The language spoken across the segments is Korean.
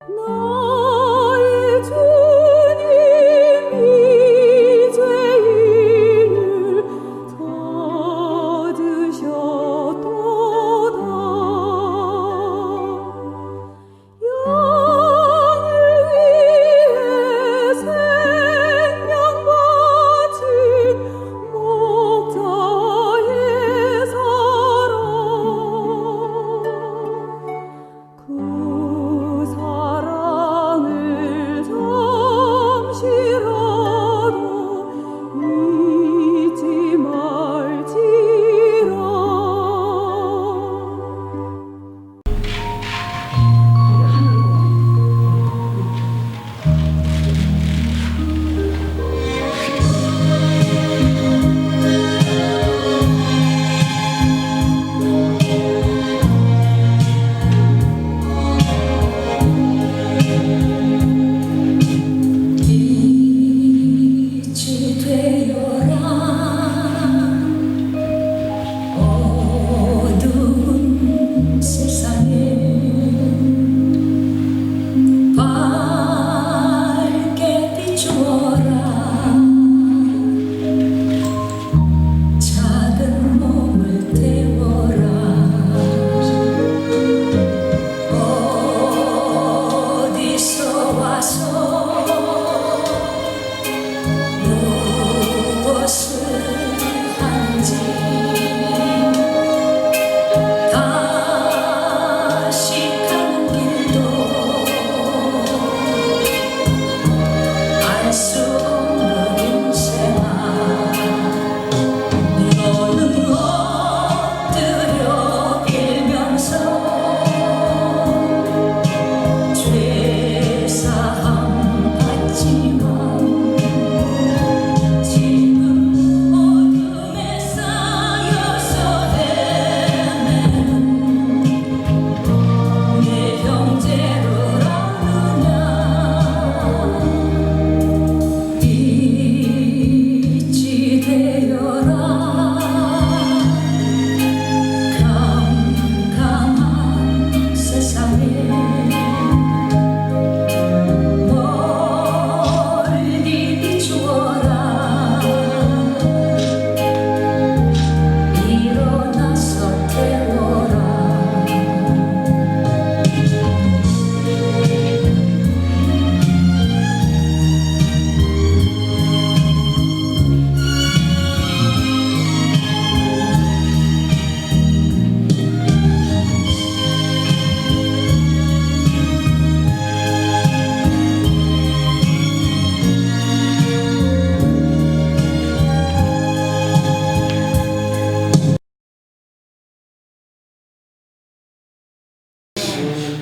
나의 주님 이제 일을 찾으셨도다. 양을 위해 생명 바친 목자의 사랑, 그 사랑을 잠시라도 잊지 말지라. 빛이 되어라 어두운 세상에 밝게 비추어라. 작은 몸을 태워라. 어디서 와서 무엇을 한지 다시 가는 길도 알 수 없는 인생아, 너는 엎드려 빌면서 죄사함 받지만 지금 어둠에 쌓여서 헤매는 내 형제를 아느냐. 빛이 되어라. 캄캄한 세상에 멀리 비추어라. 일어나서 태워라.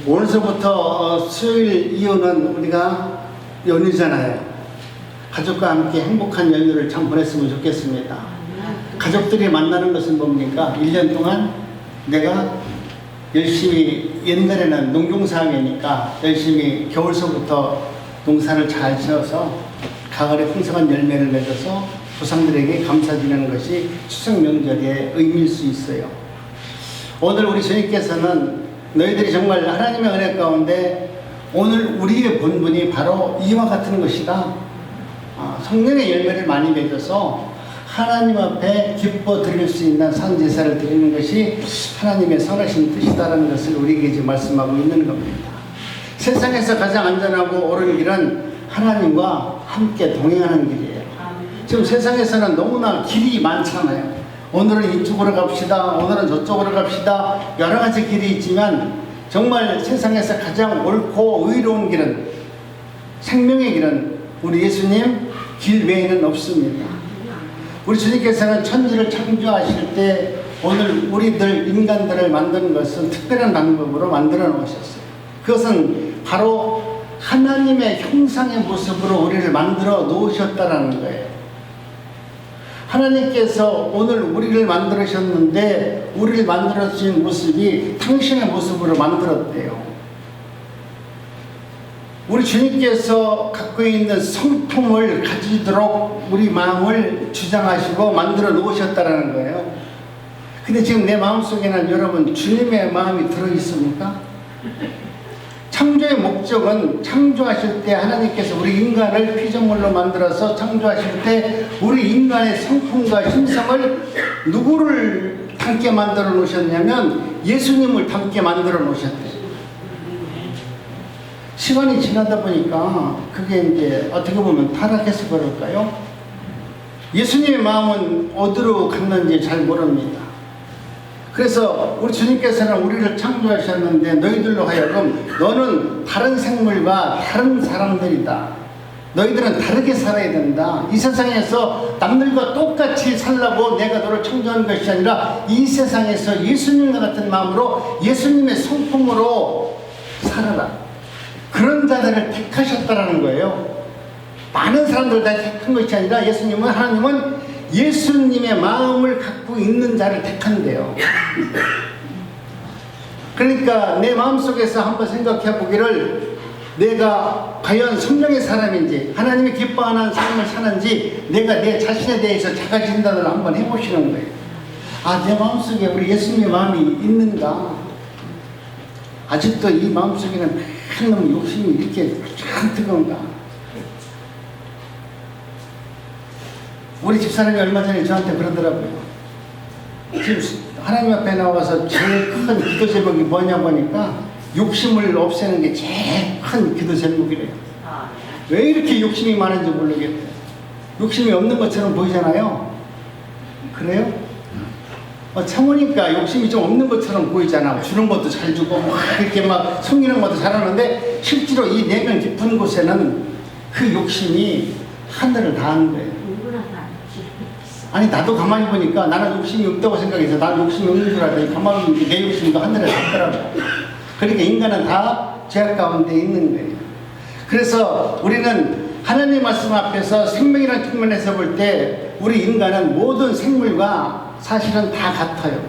오늘서부터 수요일 이후는 우리가 연휴잖아요. 가족과 함께 행복한 연휴를 참 보냈으면 좋겠습니다. 가족들이 만나는 것은 뭡니까? 1년 동안 내가 열심히, 옛날에는 농경사회니까 열심히 겨울서부터 농사를 잘 지어서 가을에 풍성한 열매를 맺어서 조상들에게 감사드리는 것이 추석 명절의 의미일 수 있어요. 오늘 우리 주님께서는 너희들이 정말 하나님의 은혜 가운데 오늘 우리의 본분이 바로 이와 같은 것이다. 성령의 열매를 많이 맺어서 하나님 앞에 기뻐 드릴 수 있는 산제사를 드리는 것이 하나님의 선하신 뜻이다라는 것을 우리에게 지금 말씀하고 있는 겁니다. 세상에서 가장 안전하고 옳은 길은 하나님과 함께 동행하는 길이에요. 지금 세상에서는 너무나 길이 많잖아요. 오늘은 이쪽으로 갑시다, 오늘은 저쪽으로 갑시다, 여러 가지 길이 있지만 정말 세상에서 가장 옳고 의로운 길은, 생명의 길은 우리 예수님 길 외에는 없습니다. 우리 주님께서는 천지를 창조하실 때 오늘 우리들 인간들을 만드는 것은 특별한 방법으로 만들어 놓으셨어요. 그것은 바로 하나님의 형상의 모습으로 우리를 만들어 놓으셨다라는 거예요. 하나님께서 오늘 우리를 만들으셨는데 우리를 만들어주신 모습이 당신의 모습으로 만들었대요. 우리 주님께서 갖고 있는 성품을 가지도록 우리 마음을 주장하시고 만들어 놓으셨다는 거예요. 근데 지금 내 마음속에는 여러분 주님의 마음이 들어있습니까? 창조의 목적은 창조하실 때 하나님께서 우리 인간을 피조물로 만들어서 창조하실 때 우리 인간의 성품과 심성을 누구를 닮게 만들어 놓으셨냐면 예수님을 닮게 만들어 놓으셨대요. 시간이 지나다 보니까 그게 이제 어떻게 보면 타락해서 그럴까요? 예수님의 마음은 어디로 갔는지 잘 모릅니다. 그래서 우리 주님께서는 우리를 창조하셨는데 너희들로 하여금 너는 다른 생물과 다른 사람들이다. 너희들은 다르게 살아야 된다. 이 세상에서 남들과 똑같이 살라고 내가 너를 창조한 것이 아니라 이 세상에서 예수님과 같은 마음으로 예수님의 성품으로 살아라. 그런 자들을 택하셨다라는 거예요. 많은 사람들 다 택한 것이 아니라 하나님은 예수님의 마음을 갖고 있는 자를 택한대요. 그러니까 내 마음속에서 한번 생각해 보기를 내가 과연 성령의 사람인지 하나님이 기뻐하는 삶을 사는지 내가 내 자신에 대해서 자가 진단을 한번 해보시는 거예요. 아, 내 마음속에 우리 예수님의 마음이 있는가? 아직도 이 마음속에는 너무 욕심이 이렇게 잔뜩한가? 우리 집사람이 얼마 전에 저한테 그러더라고요. 지금 하나님 앞에 나와서 제일 큰 기도 제목이 뭐냐 보니까 욕심을 없애는 게 제일 큰 기도 제목이래요. 왜 이렇게 욕심이 많은지 모르겠대요. 욕심이 없는 것처럼 보이잖아요. 그래요? 참으니까 욕심이 좀 없는 것처럼 보이잖아. 주는 것도 잘 주고 이렇게 막 섬기는 것도 잘하는데 실제로 이 내면 깊은 곳에는 그 욕심이 하늘을 다하는 거예요. 아니 나도 가만히 보니까 나는 욕심이 없다고 생각해서 나는 욕심이 없는 줄 알았더니 가만히 보니까 내 욕심도 하늘에 닿더라고. 그러니까 인간은 다 죄악 가운데 있는 거예요. 그래서 우리는 하나님 말씀 앞에서 생명이라는 측면에서 볼 때 우리 인간은 모든 생물과 사실은 다 같아요.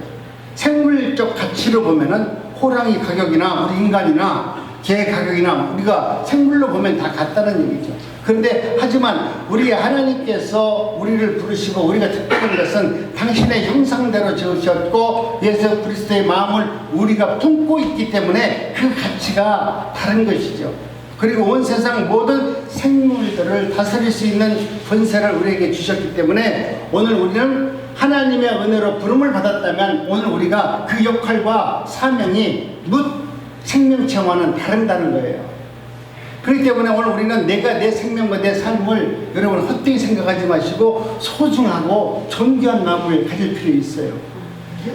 생물적 가치로 보면은 호랑이 가격이나 우리 인간이나 개 가격이나 우리가 생물로 보면 다 같다는 얘기죠. 그런데 하지만 우리 하나님께서 우리를 부르시고 우리가 특별한 것은 당신의 형상대로 지으셨고 예수 그리스도의 마음을 우리가 품고 있기 때문에 그 가치가 다른 것이죠. 그리고 온 세상 모든 생물들을 다스릴 수 있는 권세를 우리에게 주셨기 때문에 오늘 우리는 하나님의 은혜로 부름을 받았다면 오늘 우리가 그 역할과 사명이 뭇 생명체와는 다른다는 거예요. 그렇기 때문에 오늘 우리는 내가 내 생명과 내 삶을 여러분 헛되이 생각하지 마시고 소중하고 존귀한 마음을 가질 필요 있어요.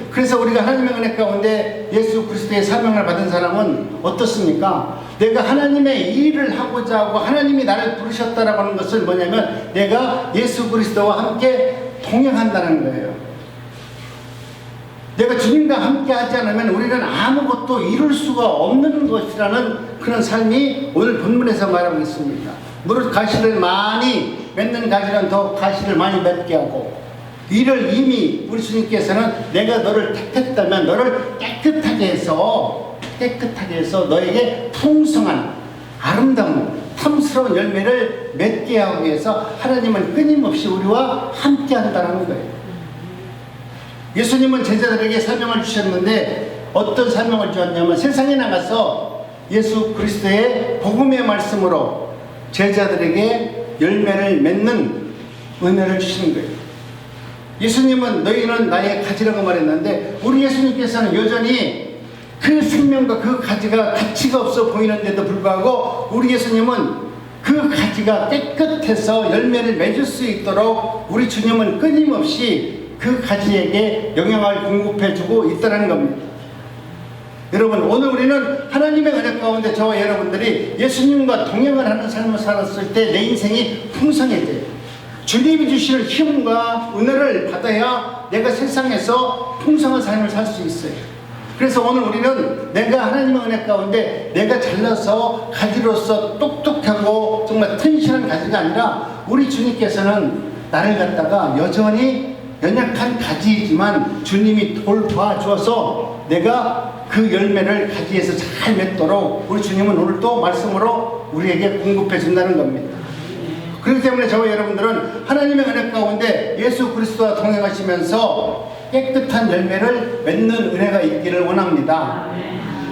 그래서 우리가 하나님의 은혜 가운데 예수 그리스도의 사명을 받은 사람은 어떻습니까? 내가 하나님의 일을 하고자 하고 하나님이 나를 부르셨다라고 하는 것을 뭐냐면 내가 예수 그리스도와 함께 동행한다는 거예요. 내가 주님과 함께 하지 않으면 우리는 아무것도 이룰 수가 없는 것이라는 그런 삶이 오늘 본문에서 말하고 있습니다. 무릇 가시를 많이 맺는 가지는 더 가시를 많이 맺게 하고 이를 이미 우리 주님께서는 내가 너를 택했다면 너를 깨끗하게 해서 너에게 풍성한 아름다운 탐스러운 열매를 맺게 하기 위해서 하나님은 끊임없이 우리와 함께 한다는 거예요. 예수님은 제자들에게 사명을 주셨는데 어떤 사명을 주었냐면 세상에 나가서 예수 그리스도의 복음의 말씀으로 제자들에게 열매를 맺는 은혜를 주시는 거예요. 예수님은 너희는 나의 가지라고 말했는데 우리 예수님께서는 여전히 그 생명과 그 가지가 가치가 없어 보이는데도 불구하고 우리 예수님은 그 가지가 깨끗해서 열매를 맺을 수 있도록 우리 주님은 끊임없이 그 가지에게 영향을 공급해주고 있다는 겁니다. 여러분 오늘 우리는 하나님의 은혜 가운데 저와 여러분들이 예수님과 동행을 하는 삶을 살았을 때 내 인생이 풍성해져요. 주님이 주시는 힘과 은혜를 받아야 내가 세상에서 풍성한 삶을 살 수 있어요. 그래서 오늘 우리는 내가 하나님의 은혜 가운데 내가 잘나서 가지로서 똑똑하고 정말 튼실한 가지가 아니라 우리 주님께서는 나를 갖다가 여전히 연약한 가지이지만 주님이 돌봐주어서 내가 그 열매를 가지에서 잘 맺도록 우리 주님은 오늘 또 말씀으로 우리에게 공급해 준다는 겁니다. 그렇기 때문에 저와 여러분들은 하나님의 은혜 가운데 예수 그리스도와 동행하시면서 깨끗한 열매를 맺는 은혜가 있기를 원합니다.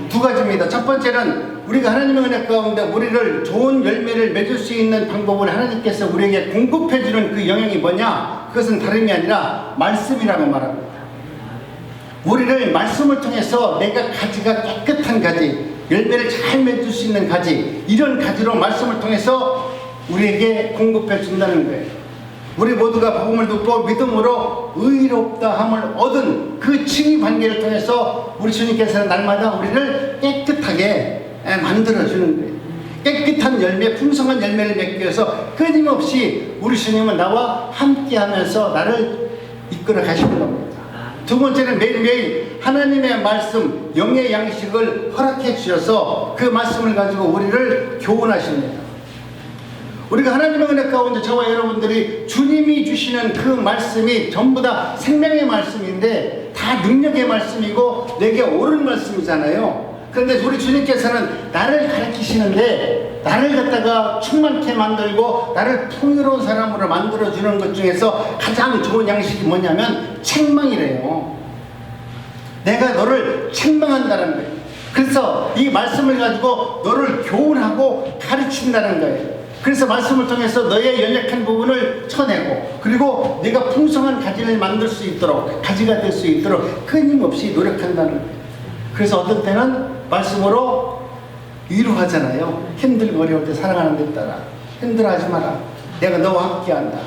두 가지입니다. 첫 번째는 우리가 하나님의 은혜 가운데 우리를 좋은 열매를 맺을 수 있는 방법을 하나님께서 우리에게 공급해주는 그 영향이 뭐냐? 그것은 다름이 아니라 말씀이라고 말합니다. 우리를 말씀을 통해서 내가 가지가 깨끗한 가지, 열매를 잘 맺을 수 있는 가지, 이런 가지로 말씀을 통해서 우리에게 공급해 준다는 거예요. 우리 모두가 복음을 듣고 믿음으로 의롭다함을 얻은 그 칭의 관계를 통해서 우리 주님께서는 날마다 우리를 깨끗하게 만들어주는 거예요. 깨끗한 열매, 풍성한 열매를 맺기 위해서 끊임없이 우리 주님은 나와 함께하면서 나를 이끌어 가시는 겁니다. 두 번째는 매일매일 하나님의 말씀, 영의 양식을 허락해 주셔서 그 말씀을 가지고 우리를 교훈하십니다. 우리가 하나님의 은혜 가운데 저와 여러분들이 주님이 주시는 그 말씀이 전부 다 생명의 말씀인데 다 능력의 말씀이고 내게 옳은 말씀이잖아요. 그런데 우리 주님께서는 나를 가르치시는데 나를 갖다가 충만케 만들고 나를 풍요로운 사람으로 만들어주는 것 중에서 가장 좋은 양식이 뭐냐면 책망이래요. 내가 너를 책망한다는 거예요. 그래서 이 말씀을 가지고 너를 교훈하고 가르친다는 거예요. 그래서 말씀을 통해서 너의 연약한 부분을 쳐내고 그리고 네가 풍성한 가지를 만들 수 있도록 가지가 될 수 있도록 끊임없이 노력한다는 거예요. 그래서 어떤 때는 말씀으로 위로하잖아요. 힘들고 어려울 때 사랑하는 데 따라 힘들어하지 마라. 내가 너와 함께한다.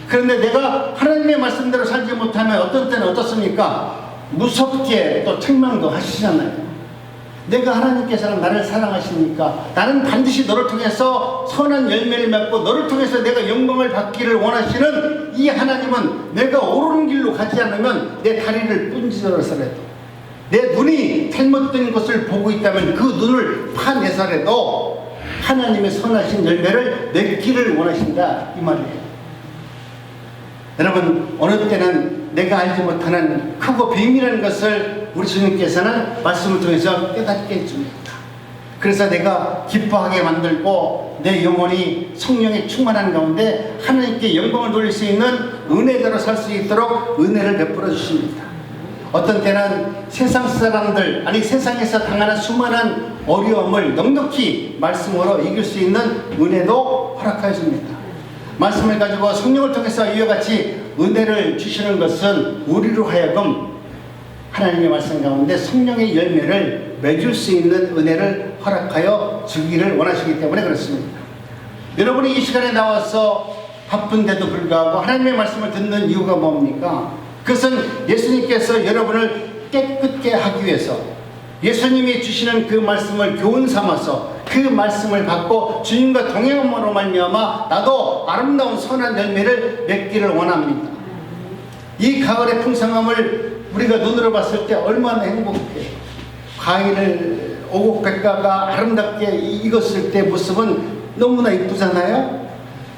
그런데 내가 하나님의 말씀대로 살지 못하면 어떤 때는 어떻습니까? 무섭게 또 책망도 하시잖아요. 내가 하나님께서는 나를 사랑하시니까 나는 반드시 너를 통해서 선한 열매를 맺고 너를 통해서 내가 영광을 받기를 원하시는 이 하나님은 내가 옳은 길로 가지 않으면 내 다리를 분지더라도 내 눈이 잘못된 것을 보고 있다면 그 눈을 파내서라도 하나님의 선하신 열매를 맺기를 원하신다 이 말이에요. 여러분 어느 때는 내가 알지 못하는 크고 비밀한 것을 우리 주님께서는 말씀을 통해서 깨닫게 해줍니다. 그래서 내가 기뻐하게 만들고 내 영혼이 성령에 충만한 가운데 하나님께 영광을 돌릴 수 있는 은혜대로 살 수 있도록 은혜를 베풀어 주십니다. 어떤 때는 세상 사람들 아니 세상에서 당하는 수많은 어려움을 넉넉히 말씀으로 이길 수 있는 은혜도 허락하여 줍니다. 말씀을 가지고 성령을 통해서 이와 같이 은혜를 주시는 것은 우리로 하여금 하나님의 말씀 가운데 성령의 열매를 맺을 수 있는 은혜를 허락하여 주기를 원하시기 때문에 그렇습니다. 여러분이 이 시간에 나와서 바쁜데도 불구하고 하나님의 말씀을 듣는 이유가 뭡니까? 그것은 예수님께서 여러분을 깨끗게 하기 위해서 예수님이 주시는 그 말씀을 교훈 삼아서 그 말씀을 받고 주님과 동행함으로 말미암아 나도 아름다운 선한 열매를 맺기를 원합니다. 이 가을의 풍성함을 우리가 눈으로 봤을 때 얼마나 행복해요. 과일을 오곡백과가 아름답게 익었을 때 모습은 너무나 이쁘잖아요.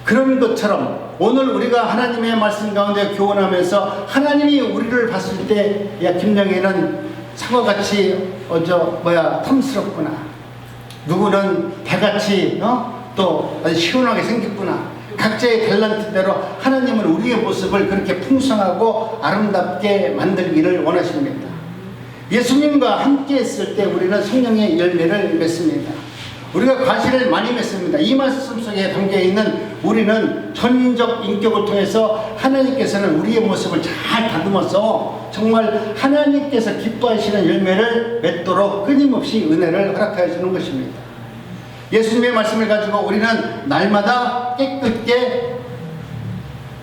그런 것처럼 오늘 우리가 하나님의 말씀 가운데 교훈하면서 하나님이 우리를 봤을 때 야 김영애는 사과같이 탐스럽구나. 누구는 배같이 또 아주 시원하게 생겼구나. 각자의 탤런트대로 하나님은 우리의 모습을 그렇게 풍성하고 아름답게 만들기를 원하십니다. 예수님과 함께 했을 때 우리는 성령의 열매를 맺습니다. 우리가 과실을 많이 맺습니다. 이 말씀 속에 담겨있는 우리는 전인적 인격을 통해서 하나님께서는 우리의 모습을 잘 다듬어서 정말 하나님께서 기뻐하시는 열매를 맺도록 끊임없이 은혜를 허락하여 주는 것입니다. 예수님의 말씀을 가지고 우리는 날마다 깨끗게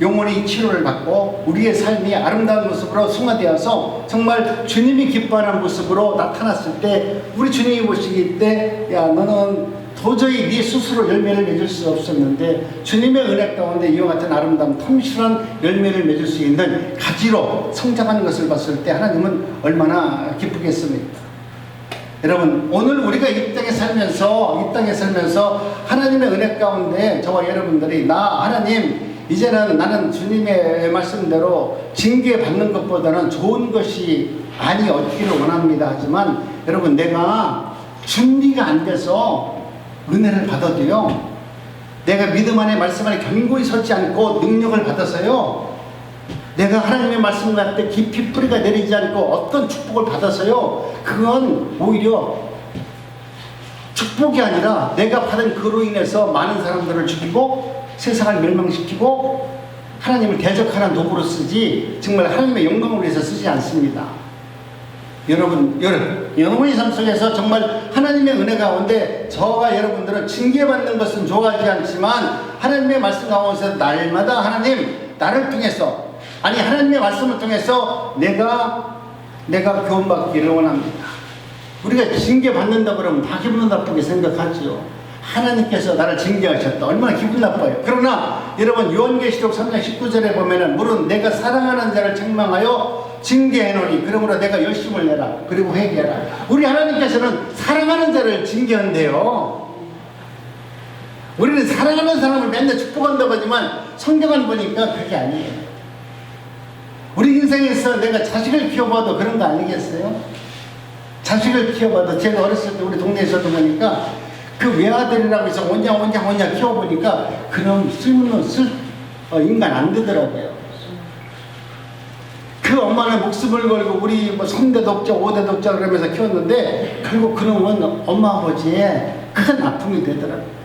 영혼이 치료를 받고 우리의 삶이 아름다운 모습으로 승화되어서 정말 주님이 기뻐하는 모습으로 나타났을 때 우리 주님이 보시기 때 야 너는 도저히 네 스스로 열매를 맺을 수 없었는데 주님의 은혜 가운데 이와 같은 아름다운 탐실한 열매를 맺을 수 있는 가지로 성장하는 것을 봤을 때 하나님은 얼마나 기쁘겠습니까? 여러분 오늘 우리가 이 땅에 살면서 하나님의 은혜 가운데 저와 여러분들이 나 하나님 이제는 나는 주님의 말씀대로 징계받는 것보다는 좋은 것이 많이 얻기를 원합니다. 하지만 여러분 내가 준비가 안 돼서 은혜를 받아도요 내가 믿음 안에 말씀 안에 견고히 서지 않고 능력을 받아서요 내가 하나님의 말씀 갈 때 깊이 뿌리가 내리지 않고 어떤 축복을 받아서요 그건 오히려 축복이 아니라 내가 받은 그로 인해서 많은 사람들을 죽이고 세상을 멸망시키고 하나님을 대적하는 도구로 쓰지 정말 하나님의 영광을 위해서 쓰지 않습니다. 여러분의 삶 속에서 정말 하나님의 은혜 가운데 저와 여러분들은 징계받는 것은 좋아하지 않지만 하나님의 말씀 가운데서 날마다 하나님 나를 통해서 하나님의 말씀을 통해서 내가 구원받기를 원합니다. 우리가 징계받는다 그러면 다 기분 나쁘게 생각하죠. 하나님께서 나를 징계하셨다. 얼마나 기분 나빠요. 그러나 여러분 요한계시록 3장 19절에 보면은 물론 내가 사랑하는 자를 책망하여 징계해놓으니 그러므로 내가 열심을 내라. 그리고 회개하라. 우리 하나님께서는 사랑하는 자를 징계한대요. 우리는 사랑하는 사람을 맨날 축복한다고 하지만 성경을 보니까 그게 아니에요. 우리 인생에서 내가 자식을 키워봐도 그런 거 아니겠어요? 자식을 키워봐도 제가 어렸을 때 우리 동네에서도 보니까 그 외아들이라고 해서 오냐 키워보니까 그런 쓸모는 인간 안 되더라고요. 그 엄마는 목숨을 걸고 우리 3대 독자 5대 독자 그러면서 키웠는데 결국 그놈은 엄마 아버지의 큰 아픔이 되더라고요.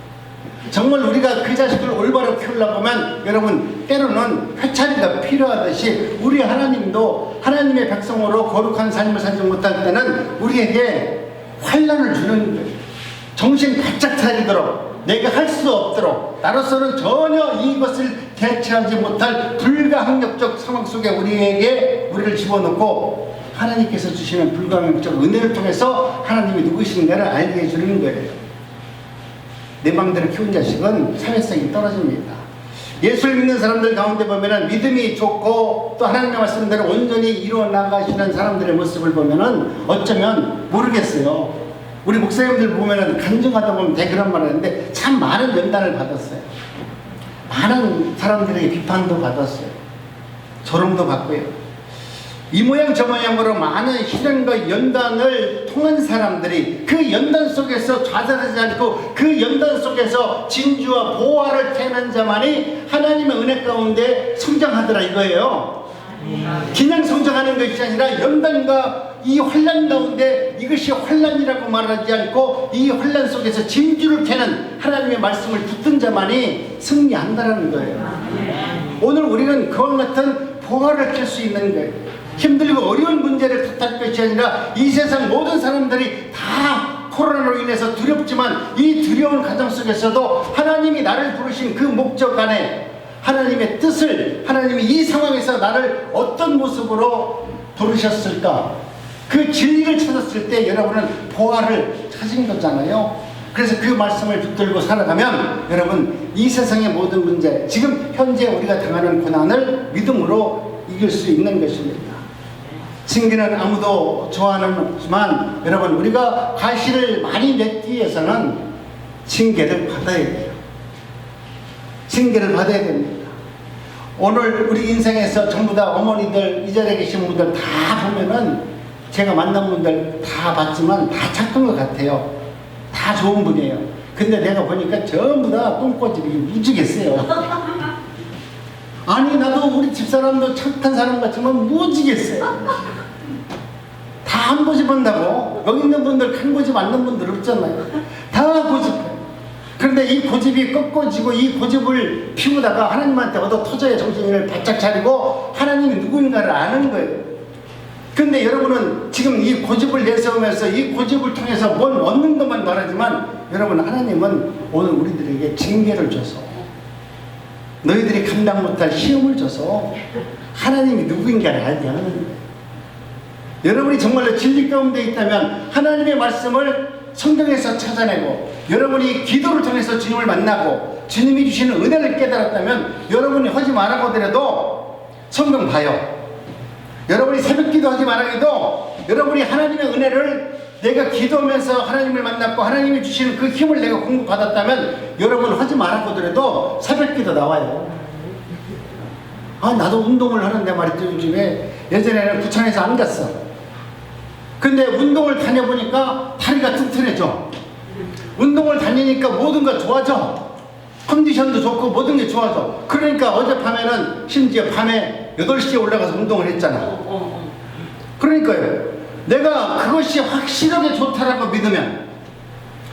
정말 우리가 그 자식을 올바로 키우려고 하면 여러분 때로는 회차리가 필요하듯이 우리 하나님도 하나님의 백성으로 거룩한 삶을 살지 못할 때는 우리에게 환난을 주는 거예요. 정신 바짝 차리도록 내가 할 수 없도록 나로서는 전혀 이것을 대체하지 못할 불가항력적 상황 속에 우리를 집어넣고 하나님께서 주시는 불가항력적 은혜를 통해서 하나님이 누구신가를 알게 해주는 거예요. 내 맘대로 키운 자식은 사회성이 떨어집니다. 예수를 믿는 사람들 가운데 보면은 믿음이 좋고 또 하나님의 말씀대로 온전히 이루어 나가시는 사람들의 모습을 보면은 어쩌면 모르겠어요. 우리 목사님들 보면은 간증하다 보면 되게 그런 말을 하는데 참 많은 연단을 받았어요. 많은 사람들에게 비판도 받았어요. 조롱도 받고요. 이 모양 저 모양으로 많은 시련과 연단을 통한 사람들이 그 연단 속에서 좌절하지 않고 그 연단 속에서 진주와 보화를 캐는 자만이 하나님의 은혜 가운데 성장하더라 이거예요. 그냥 성장하는 것이 아니라 연단과 이 환난 가운데 이것이 환난이라고 말하지 않고 이 환난 속에서 진주를 캐는 하나님의 말씀을 붙든 자만이 승리한다는 거예요. 오늘 우리는 그와 같은 보화를 캘 수 있는 거예요. 힘들고 어려운 문제를 탓할 것이 아니라 이 세상 모든 사람들이 다 코로나로 인해서 두렵지만 이 두려운 가정 속에서도 하나님이 나를 부르신 그 목적 안에 하나님의 뜻을 하나님이 이 상황에서 나를 어떤 모습으로 부르셨을까 그 진리를 찾았을 때 여러분은 보화를 찾은 거잖아요. 그래서 그 말씀을 붙들고 살아가면 여러분 이 세상의 모든 문제 지금 현재 우리가 당하는 고난을 믿음으로 이길 수 있는 것입니다. 징계는 아무도 좋아하는 없지만 여러분 우리가 과실을 많이 맺기 위해서는 징계를 받아야 돼요. 징계를 받아야 됩니다. 오늘 우리 인생에서 전부 다 어머니들 이 자리에 계신 분들 다 보면은 제가 만난 분들 다 봤지만 다 착한 것 같아요. 다 좋은 분이에요. 근데 내가 보니까 전부 다 똥꼬집이 무지겠어요. 아니 나도 우리 집사람도 착한 사람 같지만 무지겠어요. 다 한 고집 한다고 여기 있는 분들 한 고집 않는 분들 없잖아요. 다 고집해요. 그런데 이 고집이 꺾어지고 이 고집을 피우다가 하나님한테 얻어 터져야 정신을 바짝 차리고 하나님이 누구인가를 아는 거예요. 근데 여러분은 지금 이 고집을 내세우면서 이 고집을 통해서 뭘 얻는 것만 말하지만 여러분 하나님은 오늘 우리들에게 징계를 줘서 너희들이 감당 못할 시험을 줘서 하나님이 누구인가를 알게 하는 거예요. 여러분이 정말로 진리 가운데 있다면 하나님의 말씀을 성경에서 찾아내고 여러분이 기도를 통해서 주님을 만나고 주님이 주시는 은혜를 깨달았다면 여러분이 하지 말라고 하더라도 성경 봐요. 여러분이 새벽 기도하지 말아도 여러분이 하나님의 은혜를 내가 기도하면서 하나님을 만났고 하나님이 주시는 그 힘을 내가 공급받았다면 여러분 하지 말라고 하더라도 새벽 기도 나와요. 아 나도 운동을 하는데 말이죠. 요즘에 예전에는 부천에서 안 갔어. 근데 운동을 다녀보니까 다리가 튼튼해져. 운동을 다니니까 모든 거 좋아져. 컨디션도 좋고 모든 게 좋아져. 그러니까 어젯밤에는 심지어 밤에 8시에 올라가서 운동을 했잖아. 그러니까요. 내가 그것이 확실하게 좋다라고 믿으면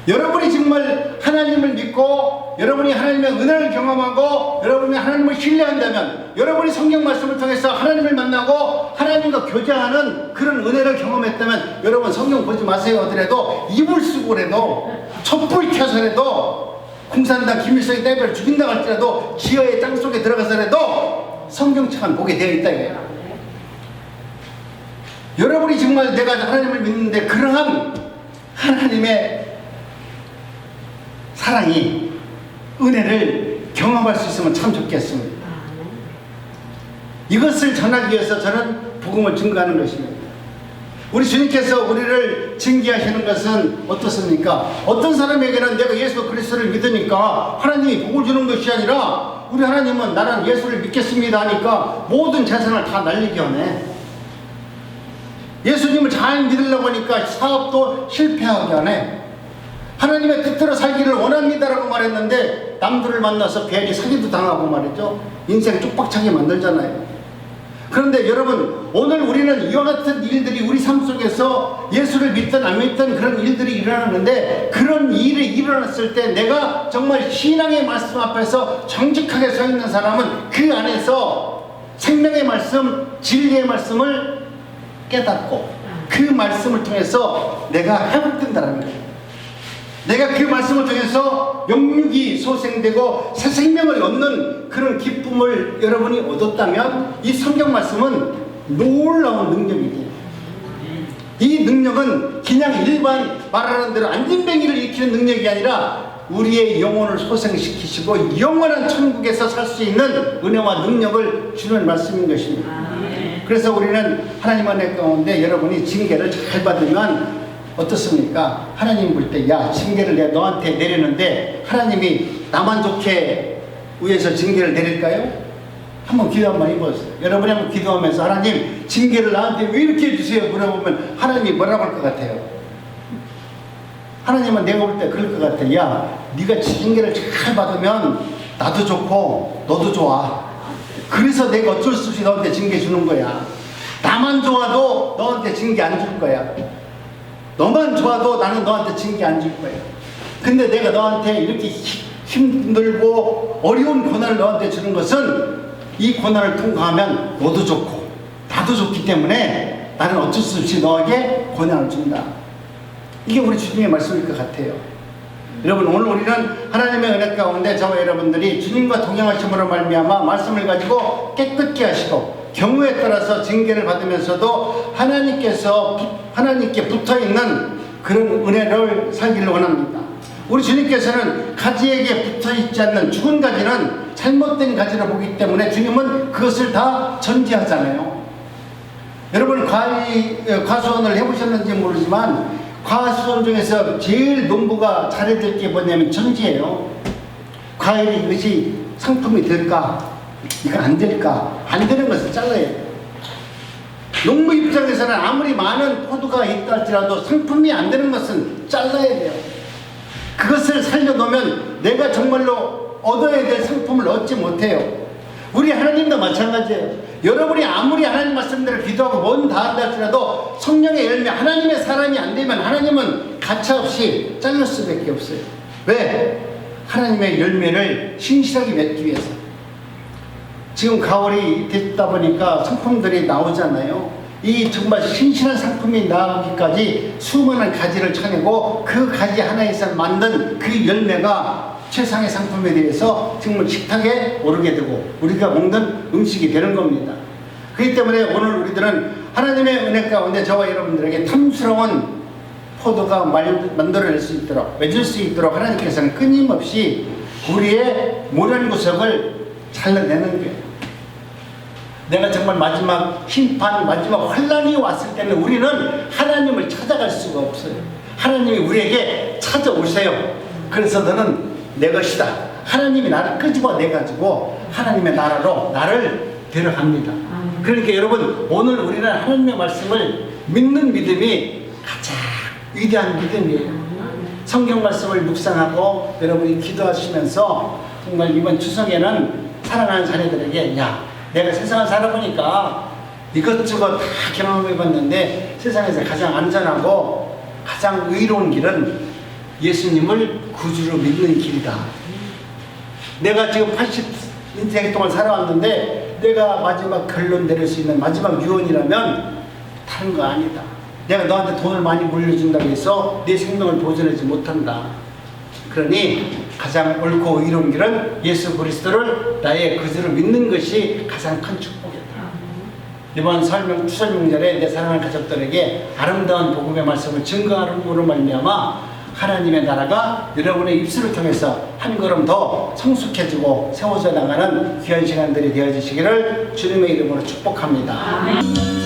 여러분이 정말 하나님을 믿고 여러분이 하나님의 은혜를 경험하고 여러분이 하나님을 신뢰한다면 여러분이 성경 말씀을 통해서 하나님을 만나고 하나님과 교제하는 그런 은혜를 경험했다면 여러분 성경 보지 마세요 하더라도 이불 쓰고라도 촛불 켜서라도 공산당 김일성이 대표를 죽인다 할지라도 지하의 땅속에 들어가서라도 성경책은 보게 되어 있다 이거예요. 여러분이 정말 내가 하나님을 믿는데 그러한 하나님의 사랑이 은혜를 경험할 수 있으면 참 좋겠습니다. 이것을 전하기 위해서 저는 복음을 증거하는 것입니다. 우리 주님께서 우리를 징계하시는 것은 어떻습니까? 어떤 사람에게는 내가 예수 그리스도를 믿으니까 하나님이 복을 주는 것이 아니라 우리 하나님은 나는 예수를 믿겠습니다 하니까 모든 재산을 다 날리게 하네. 예수님을 잘 믿으려고 하니까 사업도 실패하게 하네. 하나님의 뜻대로 살기를 원합니다라고 말했는데 남들을 만나서 괜히 사기도 당하고 말이죠. 인생 쪽박차게 만들잖아요. 그런데 여러분 오늘 우리는 이와 같은 일들이 우리 삶 속에서 예수를 믿든 안 믿든 그런 일들이 일어나는데 그런 일이 일어났을 때 내가 정말 신앙의 말씀 앞에서 정직하게 서 있는 사람은 그 안에서 생명의 말씀, 진리의 말씀을 깨닫고 그 말씀을 통해서 내가 회복된다는 거예요. 내가 그 말씀을 통해서 영육이 소생되고 새 생명을 얻는 그런 기쁨을 여러분이 얻었다면 이 성경 말씀은 놀라운 능력이지. 이 능력은 그냥 일반 말하는 대로 안진뱅이를 일으키는 능력이 아니라 우리의 영혼을 소생시키시고 영원한 천국에서 살 수 있는 은혜와 능력을 주는 말씀인 것입니다. 그래서 우리는 하나님 은혜 가운데 여러분이 징계를 잘 받으면 어떻습니까? 하나님 볼 때 야 징계를 내가 너한테 내리는데 하나님이 나만 좋게 위에서 징계를 내릴까요? 한번 기도 한번 해보세요. 여러분이 한번 기도하면서 하나님 징계를 나한테 왜 이렇게 해주세요? 물어보면 하나님이 뭐라고 할 것 같아요? 하나님은 내가 볼 때 그럴 것 같아. 야 네가 징계를 잘 받으면 나도 좋고 너도 좋아. 그래서 내가 어쩔 수 없이 너한테 징계 주는 거야. 나만 좋아도 너한테 징계 안 줄 거야. 너만 좋아도 나는 너한테 징계 안 줄 거야. 근데 내가 너한테 이렇게 힘들고 어려운 고난을 너한테 주는 것은 이 고난을 통과하면 너도 좋고 나도 좋기 때문에 나는 어쩔 수 없이 너에게 고난을 준다. 이게 우리 주님의 말씀일 것 같아요. 여러분 오늘 우리는 하나님의 은혜 가운데 저와 여러분들이 주님과 동행하심으로 말미암아 말씀을 가지고 깨끗게 하시고 경우에 따라서 징계를 받으면서도 하나님께 붙어있는 그런 은혜를 살기를 원합니다. 우리 주님께서는 가지에게 붙어있지 않는 죽은 가지는 잘못된 가지를 보기 때문에 주님은 그것을 다 전지하잖아요. 여러분 과수원을 해보셨는지 모르지만 과수원 중에서 제일 농부가 잘해야 될 게 뭐냐면 전지예요. 과일이 이것이 상품이 될까? 이거 안 될까? 안 되는 것을 잘라야 돼요. 농부 입장에서는 아무리 많은 포도가 있다 할지라도 상품이 안 되는 것은 잘라야 돼요. 그것을 살려놓으면 내가 정말로 얻어야 될 상품을 얻지 못해요. 우리 하나님도 마찬가지예요. 여러분이 아무리 하나님 말씀대로 기도하고 뭔 다 한다 할지라도 성령의 열매 하나님의 사람이 안 되면 하나님은 가차없이 잘릴 수밖에 없어요. 왜? 하나님의 열매를 신실하게 맺기 위해서. 지금 가을이 됐다 보니까 상품들이 나오잖아요. 이 정말 신실한 상품이 나오기까지 수많은 가지를 쳐내고 그 가지 하나에서 만든 그 열매가 최상의 상품에 대해서 정말 식탁에 오르게 되고 우리가 먹는 음식이 되는 겁니다. 그렇기 때문에 오늘 우리들은 하나님의 은혜 가운데 저와 여러분들에게 탐스러운 포도가 만들어낼 수 있도록 맺을 수 있도록 하나님께서는 끊임없이 우리의 모난 구석을 잘라내는 거예요. 내가 정말 마지막 심판, 마지막 환란이 왔을 때는 우리는 하나님을 찾아갈 수가 없어요. 하나님이 우리에게 찾아오세요. 그래서 너는 내 것이다. 하나님이 나를 끄집어내가지고 하나님의 나라로 나를 데려갑니다. 그러니까 여러분 오늘 우리는 하나님의 말씀을 믿는 믿음이 가장 위대한 믿음이에요. 성경 말씀을 묵상하고 여러분이 기도하시면서 정말 이번 추석에는 사랑하는 자녀들에게 야 내가 세상을 살아보니까 이것저것 다 경험해봤는데 세상에서 가장 안전하고 가장 의로운 길은 예수님을 구주로 믿는 길이다. 내가 지금 80인생 동안 살아왔는데 내가 마지막 결론 내릴 수 있는 마지막 유언이라면 다른 거 아니다. 내가 너한테 돈을 많이 물려준다고 해서 내 생명을 보존하지 못한다. 그러니 가장 옳고 의로운 길은 예수 그리스도를 나의 구주로 믿는 것이 가장 큰 축복이다. 이번 추설명절에 내 사랑하는 가족들에게 아름다운 복음의 말씀을 증거함으로 말미암아 하나님의 나라가 여러분의 입술을 통해서 한 걸음 더 성숙해지고 세워져 나가는 귀한 시간들이 되어지시기를 주님의 이름으로 축복합니다. 아멘.